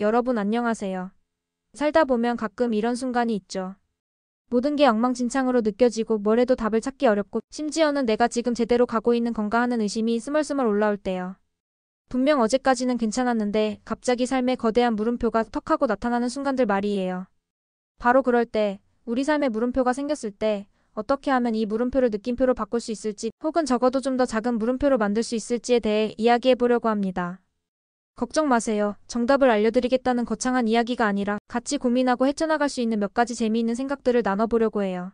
여러분 안녕하세요. 살다 보면 가끔 이런 순간이 있죠. 모든 게 엉망진창으로 느껴지고 뭘 해도 답을 찾기 어렵고 심지어는 내가 지금 제대로 가고 있는 건가 하는 의심이 스멀스멀 올라올 때요. 분명 어제까지는 괜찮았는데 갑자기 삶에 거대한 물음표가 턱 하고 나타나는 순간들 말이에요. 바로 그럴 때, 우리 삶에 물음표가 생겼을 때 어떻게 하면 이 물음표를 느낌표로 바꿀 수 있을지 혹은 적어도 좀 더 작은 물음표로 만들 수 있을지에 대해 이야기해 보려고 합니다. 걱정 마세요. 정답을 알려드리겠다는 거창한 이야기가 아니라 같이 고민하고 헤쳐나갈 수 있는 몇 가지 재미있는 생각들을 나눠보려고 해요.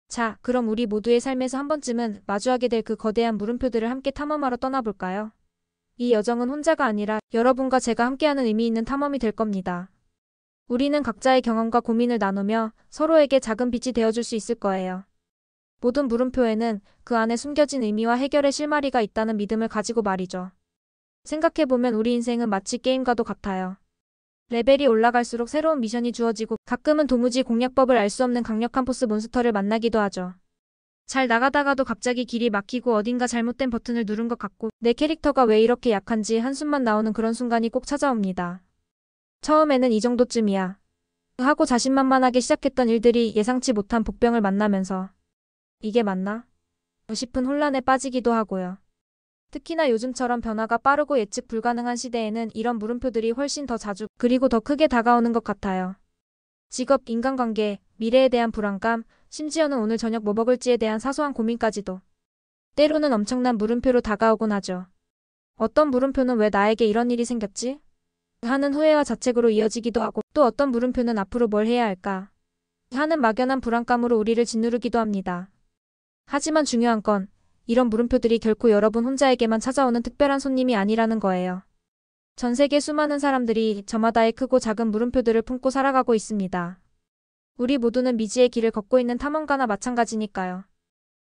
자, 그럼 우리 모두의 삶에서 한 번쯤은 마주하게 될 그 거대한 물음표들을 함께 탐험하러 떠나볼까요? 이 여정은 혼자가 아니라 여러분과 제가 함께하는 의미 있는 탐험이 될 겁니다. 우리는 각자의 경험과 고민을 나누며 서로에게 작은 빛이 되어줄 수 있을 거예요. 모든 물음표에는 그 안에 숨겨진 의미와 해결의 실마리가 있다는 믿음을 가지고 말이죠. 생각해보면 우리 인생은 마치 게임과도 같아요. 레벨이 올라갈수록 새로운 미션이 주어지고 가끔은 도무지 공략법을 알 수 없는 강력한 보스 몬스터를 만나기도 하죠. 잘 나가다가도 갑자기 길이 막히고 어딘가 잘못된 버튼을 누른 것 같고 내 캐릭터가 왜 이렇게 약한지 한숨만 나오는 그런 순간이 꼭 찾아옵니다. 처음에는 이 정도쯤이야 하고 자신만만하게 시작했던 일들이 예상치 못한 복병을 만나면서 이게 맞나? 싶은 혼란에 빠지기도 하고요. 특히나 요즘처럼 변화가 빠르고 예측 불가능한 시대에는 이런 물음표들이 훨씬 더 자주 그리고 더 크게 다가오는 것 같아요. 직업, 인간관계, 미래에 대한 불안감, 심지어는 오늘 저녁 뭐 먹을지에 대한 사소한 고민까지도 때로는 엄청난 물음표로 다가오곤 하죠. 어떤 물음표는 왜 나에게 이런 일이 생겼지? 하는 후회와 자책으로 이어지기도 하고 또 어떤 물음표는 앞으로 뭘 해야 할까? 하는 막연한 불안감으로 우리를 짓누르기도 합니다. 하지만 중요한 건 이런 물음표들이 결코 여러분 혼자에게만 찾아오는 특별한 손님이 아니라는 거예요. 전 세계 수많은 사람들이 저마다의 크고 작은 물음표들을 품고 살아가고 있습니다. 우리 모두는 미지의 길을 걷고 있는 탐험가나 마찬가지니까요.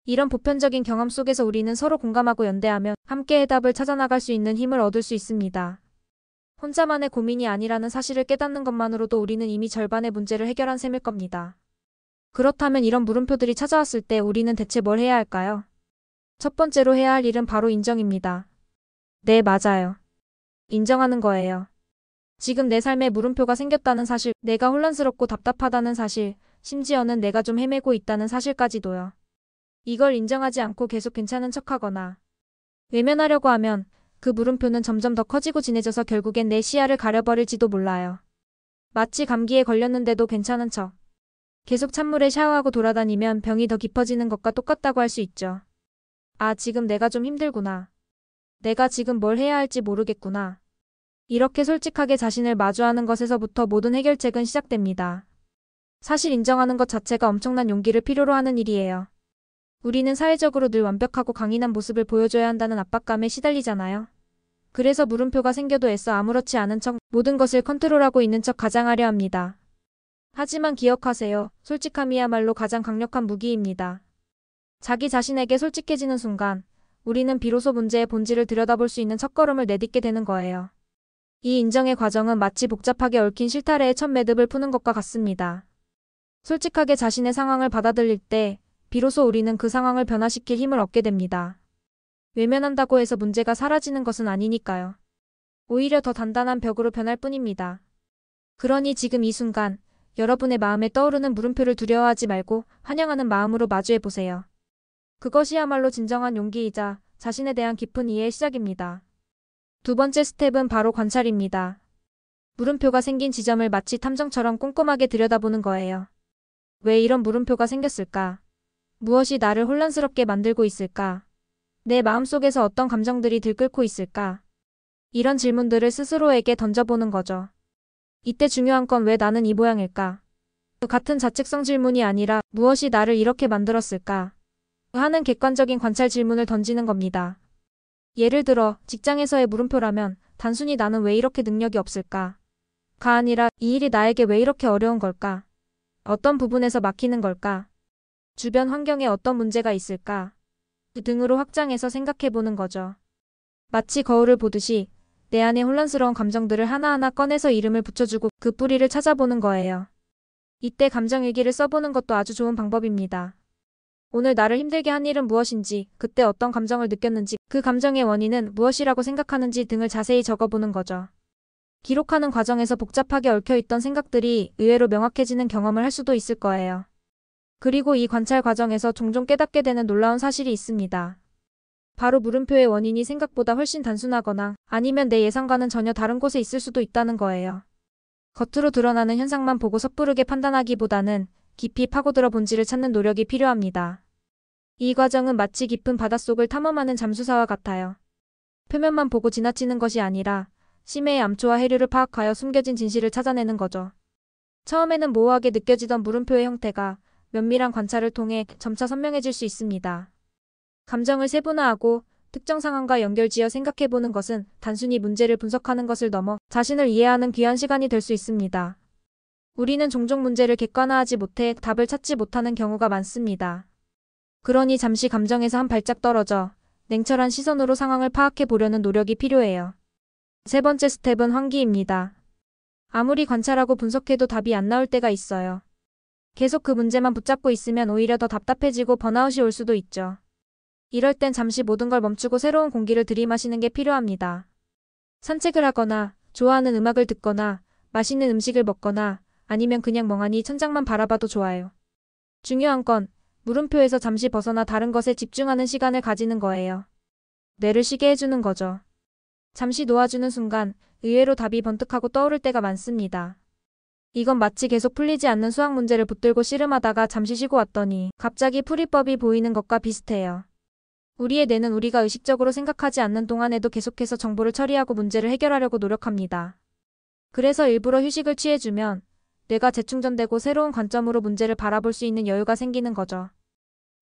이런 보편적인 경험 속에서 우리는 서로 공감하고 연대하며 함께 해답을 찾아나갈 수 있는 힘을 얻을 수 있습니다. 혼자만의 고민이 아니라는 사실을 깨닫는 것만으로도 우리는 이미 절반의 문제를 해결한 셈일 겁니다. 그렇다면 이런 물음표들이 찾아왔을 때 우리는 대체 뭘 해야 할까요? 첫 번째로 해야 할 일은 바로 인정입니다. 네, 맞아요. 인정하는 거예요. 지금 내 삶에 물음표가 생겼다는 사실, 내가 혼란스럽고 답답하다는 사실, 심지어는 내가 좀 헤매고 있다는 사실까지도요. 이걸 인정하지 않고 계속 괜찮은 척하거나 외면하려고 하면 그 물음표는 점점 더 커지고 진해져서 결국엔 내 시야를 가려버릴지도 몰라요. 마치 감기에 걸렸는데도 괜찮은 척 계속 찬물에 샤워하고 돌아다니면 병이 더 깊어지는 것과 똑같다고 할 수 있죠. 아, 지금 내가 좀 힘들구나. 내가 지금 뭘 해야 할지 모르겠구나. 이렇게 솔직하게 자신을 마주하는 것에서부터 모든 해결책은 시작됩니다. 사실 인정하는 것 자체가 엄청난 용기를 필요로 하는 일이에요. 우리는 사회적으로 늘 완벽하고 강인한 모습을 보여줘야 한다는 압박감에 시달리잖아요. 그래서 물음표가 생겨도 애써 아무렇지 않은 척 모든 것을 컨트롤하고 있는 척 가장하려 합니다. 하지만 기억하세요. 솔직함이야말로 가장 강력한 무기입니다. 자기 자신에게 솔직해지는 순간 우리는 비로소 문제의 본질을 들여다볼 수 있는 첫걸음을 내딛게 되는 거예요. 이 인정의 과정은 마치 복잡하게 얽힌 실타래의 첫 매듭을 푸는 것과 같습니다. 솔직하게 자신의 상황을 받아들일 때 비로소 우리는 그 상황을 변화시킬 힘을 얻게 됩니다. 외면한다고 해서 문제가 사라지는 것은 아니니까요. 오히려 더 단단한 벽으로 변할 뿐입니다. 그러니 지금 이 순간 여러분의 마음에 떠오르는 물음표를 두려워하지 말고 환영하는 마음으로 마주해보세요. 그것이야말로 진정한 용기이자 자신에 대한 깊은 이해의 시작입니다. 두 번째 스텝은 바로 관찰입니다. 물음표가 생긴 지점을 마치 탐정처럼 꼼꼼하게 들여다보는 거예요. 왜 이런 물음표가 생겼을까? 무엇이 나를 혼란스럽게 만들고 있을까? 내 마음속에서 어떤 감정들이 들끓고 있을까? 이런 질문들을 스스로에게 던져보는 거죠. 이때 중요한 건 왜 나는 이 모양일까? 같은 자책성 질문이 아니라 무엇이 나를 이렇게 만들었을까? 하는 객관적인 관찰 질문을 던지는 겁니다. 예를 들어 직장에서의 물음표라면 단순히 나는 왜 이렇게 능력이 없을까? 가 아니라 이 일이 나에게 왜 이렇게 어려운 걸까? 어떤 부분에서 막히는 걸까? 주변 환경에 어떤 문제가 있을까? 등으로 확장해서 생각해보는 거죠. 마치 거울을 보듯이 내 안의 혼란스러운 감정들을 하나하나 꺼내서 이름을 붙여주고 그 뿌리를 찾아보는 거예요. 이때 감정일기를 써보는 것도 아주 좋은 방법입니다. 오늘 나를 힘들게 한 일은 무엇인지, 그때 어떤 감정을 느꼈는지, 그 감정의 원인은 무엇이라고 생각하는지 등을 자세히 적어보는 거죠. 기록하는 과정에서 복잡하게 얽혀있던 생각들이 의외로 명확해지는 경험을 할 수도 있을 거예요. 그리고 이 관찰 과정에서 종종 깨닫게 되는 놀라운 사실이 있습니다. 바로 물음표의 원인이 생각보다 훨씬 단순하거나 아니면 내 예상과는 전혀 다른 곳에 있을 수도 있다는 거예요. 겉으로 드러나는 현상만 보고 섣부르게 판단하기보다는 깊이 파고들어 본질을 찾는 노력이 필요합니다. 이 과정은 마치 깊은 바닷속을 탐험하는 잠수사와 같아요. 표면만 보고 지나치는 것이 아니라 심해의 암초와 해류를 파악하여 숨겨진 진실을 찾아내는 거죠. 처음에는 모호하게 느껴지던 물음표의 형태가 면밀한 관찰을 통해 점차 선명해질 수 있습니다. 감정을 세분화하고 특정 상황과 연결지어 생각해보는 것은 단순히 문제를 분석하는 것을 넘어 자신을 이해하는 귀한 시간이 될 수 있습니다. 우리는 종종 문제를 객관화하지 못해 답을 찾지 못하는 경우가 많습니다. 그러니 잠시 감정에서 한 발짝 떨어져 냉철한 시선으로 상황을 파악해 보려는 노력이 필요해요. 세 번째 스텝은 환기입니다. 아무리 관찰하고 분석해도 답이 안 나올 때가 있어요. 계속 그 문제만 붙잡고 있으면 오히려 더 답답해지고 번아웃이 올 수도 있죠. 이럴 땐 잠시 모든 걸 멈추고 새로운 공기를 들이마시는 게 필요합니다. 산책을 하거나, 좋아하는 음악을 듣거나, 맛있는 음식을 먹거나, 아니면 그냥 멍하니 천장만 바라봐도 좋아요. 중요한 건 물음표에서 잠시 벗어나 다른 것에 집중하는 시간을 가지는 거예요. 뇌를 쉬게 해주는 거죠. 잠시 놓아주는 순간 의외로 답이 번뜩하고 떠오를 때가 많습니다. 이건 마치 계속 풀리지 않는 수학 문제를 붙들고 씨름하다가 잠시 쉬고 왔더니 갑자기 풀이법이 보이는 것과 비슷해요. 우리의 뇌는 우리가 의식적으로 생각하지 않는 동안에도 계속해서 정보를 처리하고 문제를 해결하려고 노력합니다. 그래서 일부러 휴식을 취해주면 뇌가 재충전되고 새로운 관점으로 문제를 바라볼 수 있는 여유가 생기는 거죠.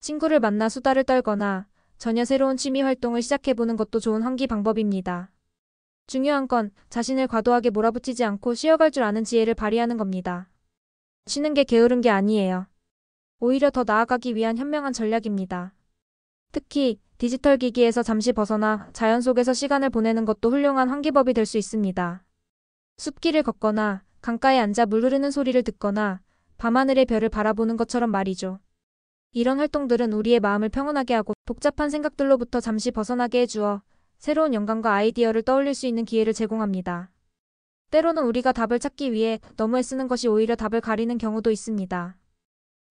친구를 만나 수다를 떨거나 전혀 새로운 취미 활동을 시작해보는 것도 좋은 환기 방법입니다. 중요한 건 자신을 과도하게 몰아붙이지 않고 쉬어갈 줄 아는 지혜를 발휘하는 겁니다. 쉬는 게 게으른 게 아니에요. 오히려 더 나아가기 위한 현명한 전략입니다. 특히 디지털 기기에서 잠시 벗어나 자연 속에서 시간을 보내는 것도 훌륭한 환기법이 될 수 있습니다. 숲길을 걷거나 강가에 앉아 물 흐르는 소리를 듣거나 밤하늘의 별을 바라보는 것처럼 말이죠. 이런 활동들은 우리의 마음을 평온하게 하고 복잡한 생각들로부터 잠시 벗어나게 해주어 새로운 영감과 아이디어를 떠올릴 수 있는 기회를 제공합니다. 때로는 우리가 답을 찾기 위해 너무 애쓰는 것이 오히려 답을 가리는 경우도 있습니다.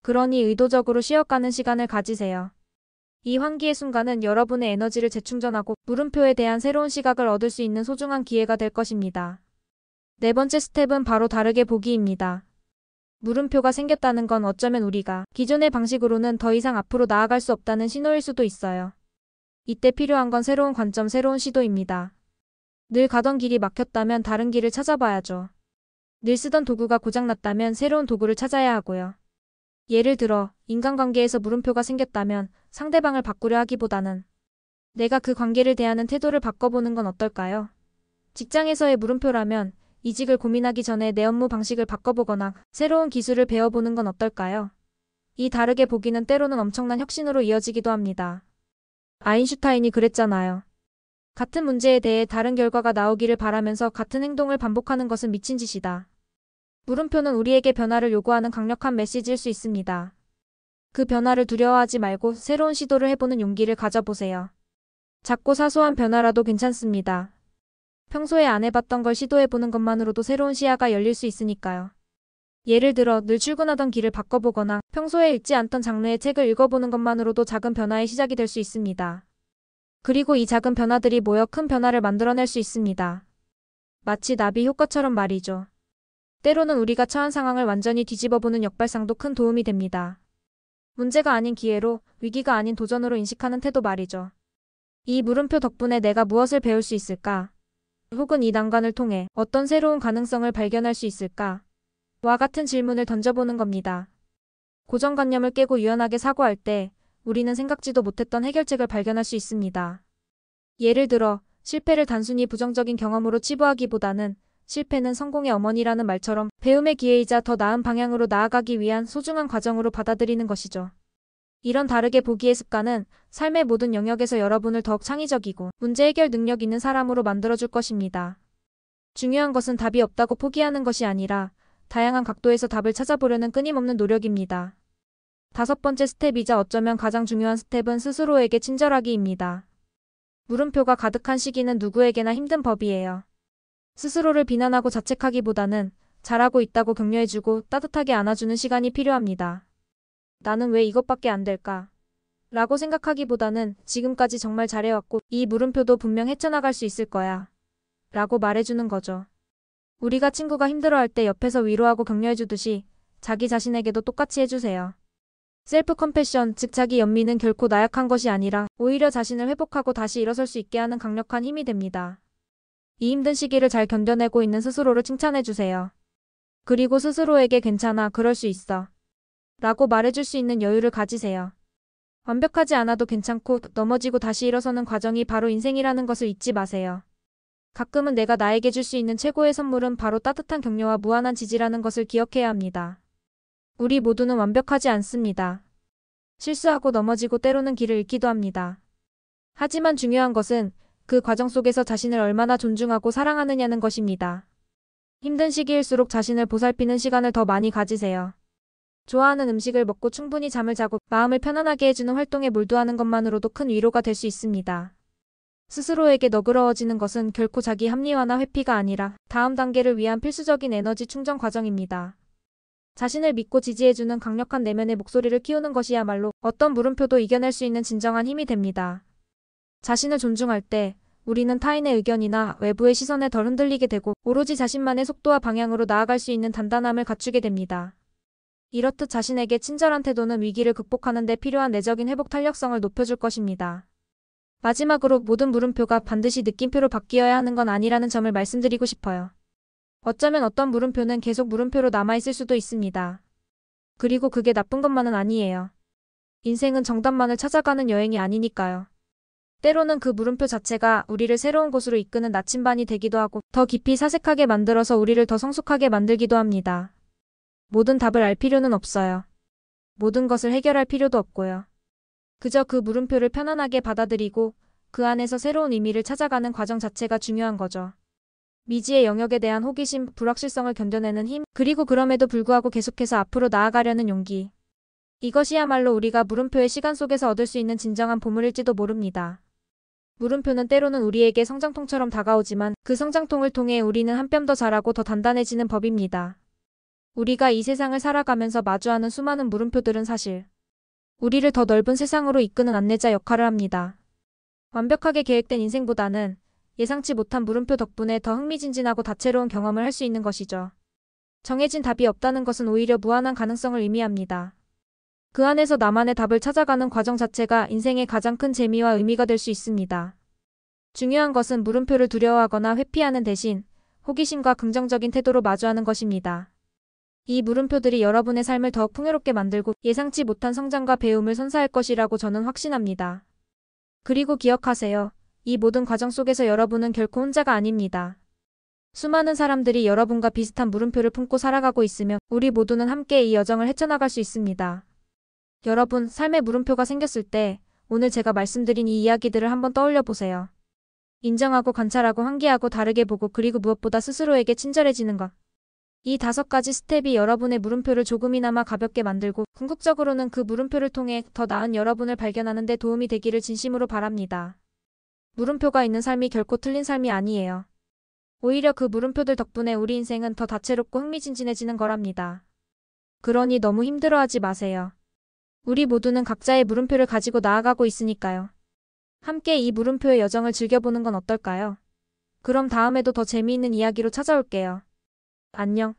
그러니 의도적으로 쉬어가는 시간을 가지세요. 이 환기의 순간은 여러분의 에너지를 재충전하고 물음표에 대한 새로운 시각을 얻을 수 있는 소중한 기회가 될 것입니다. 네 번째 스텝은 바로 다르게 보기입니다. 물음표가 생겼다는 건 어쩌면 우리가 기존의 방식으로는 더 이상 앞으로 나아갈 수 없다는 신호일 수도 있어요. 이때 필요한 건 새로운 관점, 새로운 시도입니다. 늘 가던 길이 막혔다면 다른 길을 찾아봐야죠. 늘 쓰던 도구가 고장났다면 새로운 도구를 찾아야 하고요. 예를 들어 인간관계에서 물음표가 생겼다면 상대방을 바꾸려 하기보다는 내가 그 관계를 대하는 태도를 바꿔보는 건 어떨까요? 직장에서의 물음표라면 이직을 고민하기 전에 내 업무 방식을 바꿔보거나 새로운 기술을 배워보는 건 어떨까요? 이 다르게 보기는 때로는 엄청난 혁신으로 이어지기도 합니다. 아인슈타인이 그랬잖아요. 같은 문제에 대해 다른 결과가 나오기를 바라면서 같은 행동을 반복하는 것은 미친 짓이다. 물음표는 우리에게 변화를 요구하는 강력한 메시지일 수 있습니다. 그 변화를 두려워하지 말고 새로운 시도를 해보는 용기를 가져보세요. 작고 사소한 변화라도 괜찮습니다. 평소에 안 해봤던 걸 시도해보는 것만으로도 새로운 시야가 열릴 수 있으니까요. 예를 들어 늘 출근하던 길을 바꿔보거나 평소에 읽지 않던 장르의 책을 읽어보는 것만으로도 작은 변화의 시작이 될 수 있습니다. 그리고 이 작은 변화들이 모여 큰 변화를 만들어낼 수 있습니다. 마치 나비 효과처럼 말이죠. 때로는 우리가 처한 상황을 완전히 뒤집어보는 역발상도 큰 도움이 됩니다. 문제가 아닌 기회로, 위기가 아닌 도전으로 인식하는 태도 말이죠. 이 물음표 덕분에 내가 무엇을 배울 수 있을까? 혹은 이 난관을 통해 어떤 새로운 가능성을 발견할 수 있을까? 와 같은 질문을 던져보는 겁니다. 고정관념을 깨고 유연하게 사고할 때 우리는 생각지도 못했던 해결책을 발견할 수 있습니다. 예를 들어 실패를 단순히 부정적인 경험으로 치부하기보다는 실패는 성공의 어머니라는 말처럼 배움의 기회이자 더 나은 방향으로 나아가기 위한 소중한 과정으로 받아들이는 것이죠. 이런 다르게 보기의 습관은 삶의 모든 영역에서 여러분을 더욱 창의적이고 문제 해결 능력 있는 사람으로 만들어줄 것입니다. 중요한 것은 답이 없다고 포기하는 것이 아니라 다양한 각도에서 답을 찾아보려는 끊임없는 노력입니다. 다섯 번째 스텝이자 어쩌면 가장 중요한 스텝은 스스로에게 친절하기입니다. 물음표가 가득한 시기는 누구에게나 힘든 법이에요. 스스로를 비난하고 자책하기보다는 잘하고 있다고 격려해주고 따뜻하게 안아주는 시간이 필요합니다. 나는 왜 이것밖에 안 될까? 라고 생각하기보다는 지금까지 정말 잘해왔고 이 물음표도 분명 헤쳐나갈 수 있을 거야. 라고 말해주는 거죠. 우리가 친구가 힘들어할 때 옆에서 위로하고 격려해주듯이 자기 자신에게도 똑같이 해주세요. 셀프 컴패션, 즉 자기 연민은 결코 나약한 것이 아니라 오히려 자신을 회복하고 다시 일어설 수 있게 하는 강력한 힘이 됩니다. 이 힘든 시기를 잘 견뎌내고 있는 스스로를 칭찬해주세요. 그리고 스스로에게 괜찮아, 그럴 수 있어. 라고 말해줄 수 있는 여유를 가지세요. 완벽하지 않아도 괜찮고 넘어지고 다시 일어서는 과정이 바로 인생이라는 것을 잊지 마세요. 가끔은 내가 나에게 줄 수 있는 최고의 선물은 바로 따뜻한 격려와 무한한 지지라는 것을 기억해야 합니다. 우리 모두는 완벽하지 않습니다. 실수하고 넘어지고 때로는 길을 잃기도 합니다. 하지만 중요한 것은 그 과정 속에서 자신을 얼마나 존중하고 사랑하느냐는 것입니다. 힘든 시기일수록 자신을 보살피는 시간을 더 많이 가지세요. 좋아하는 음식을 먹고 충분히 잠을 자고 마음을 편안하게 해주는 활동에 몰두하는 것만으로도 큰 위로가 될 수 있습니다. 스스로에게 너그러워지는 것은 결코 자기 합리화나 회피가 아니라 다음 단계를 위한 필수적인 에너지 충전 과정입니다. 자신을 믿고 지지해주는 강력한 내면의 목소리를 키우는 것이야말로 어떤 물음표도 이겨낼 수 있는 진정한 힘이 됩니다. 자신을 존중할 때 우리는 타인의 의견이나 외부의 시선에 덜 흔들리게 되고 오로지 자신만의 속도와 방향으로 나아갈 수 있는 단단함을 갖추게 됩니다. 이렇듯 자신에게 친절한 태도는 위기를 극복하는 데 필요한 내적인 회복 탄력성을 높여줄 것입니다. 마지막으로 모든 물음표가 반드시 느낌표로 바뀌어야 하는 건 아니라는 점을 말씀드리고 싶어요. 어쩌면 어떤 물음표는 계속 물음표로 남아있을 수도 있습니다. 그리고 그게 나쁜 것만은 아니에요. 인생은 정답만을 찾아가는 여행이 아니니까요. 때로는 그 물음표 자체가 우리를 새로운 곳으로 이끄는 나침반이 되기도 하고 더 깊이 사색하게 만들어서 우리를 더 성숙하게 만들기도 합니다. 모든 답을 알 필요는 없어요. 모든 것을 해결할 필요도 없고요. 그저 그 물음표를 편안하게 받아들이고 그 안에서 새로운 의미를 찾아가는 과정 자체가 중요한 거죠. 미지의 영역에 대한 호기심, 불확실성을 견뎌내는 힘, 그리고 그럼에도 불구하고 계속해서 앞으로 나아가려는 용기. 이것이야말로 우리가 물음표의 시간 속에서 얻을 수 있는 진정한 보물일지도 모릅니다. 물음표는 때로는 우리에게 성장통처럼 다가오지만 그 성장통을 통해 우리는 한 뼘 더 자라고 더 단단해지는 법입니다. 우리가 이 세상을 살아가면서 마주하는 수많은 물음표들은 사실 우리를 더 넓은 세상으로 이끄는 안내자 역할을 합니다. 완벽하게 계획된 인생보다는 예상치 못한 물음표 덕분에 더 흥미진진하고 다채로운 경험을 할 수 있는 것이죠. 정해진 답이 없다는 것은 오히려 무한한 가능성을 의미합니다. 그 안에서 나만의 답을 찾아가는 과정 자체가 인생의 가장 큰 재미와 의미가 될 수 있습니다. 중요한 것은 물음표를 두려워하거나 회피하는 대신 호기심과 긍정적인 태도로 마주하는 것입니다. 이 물음표들이 여러분의 삶을 더욱 풍요롭게 만들고 예상치 못한 성장과 배움을 선사할 것이라고 저는 확신합니다. 그리고 기억하세요. 이 모든 과정 속에서 여러분은 결코 혼자가 아닙니다. 수많은 사람들이 여러분과 비슷한 물음표를 품고 살아가고 있으며 우리 모두는 함께 이 여정을 헤쳐나갈 수 있습니다. 여러분, 삶의 물음표가 생겼을 때 오늘 제가 말씀드린 이 이야기들을 한번 떠올려 보세요. 인정하고 관찰하고 환기하고 다르게 보고 그리고 무엇보다 스스로에게 친절해지는 것. 이 5가지 스텝이 여러분의 물음표를 조금이나마 가볍게 만들고 궁극적으로는 그 물음표를 통해 더 나은 여러분을 발견하는 데 도움이 되기를 진심으로 바랍니다. 물음표가 있는 삶이 결코 틀린 삶이 아니에요. 오히려 그 물음표들 덕분에 우리 인생은 더 다채롭고 흥미진진해지는 거랍니다. 그러니 너무 힘들어하지 마세요. 우리 모두는 각자의 물음표를 가지고 나아가고 있으니까요. 함께 이 물음표의 여정을 즐겨보는 건 어떨까요? 그럼 다음에도 더 재미있는 이야기로 찾아올게요. 안녕.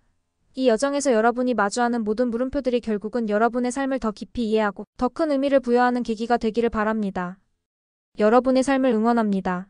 이 여정에서 여러분이 마주하는 모든 물음표들이 결국은 여러분의 삶을 더 깊이 이해하고 더 큰 의미를 부여하는 계기가 되기를 바랍니다. 여러분의 삶을 응원합니다.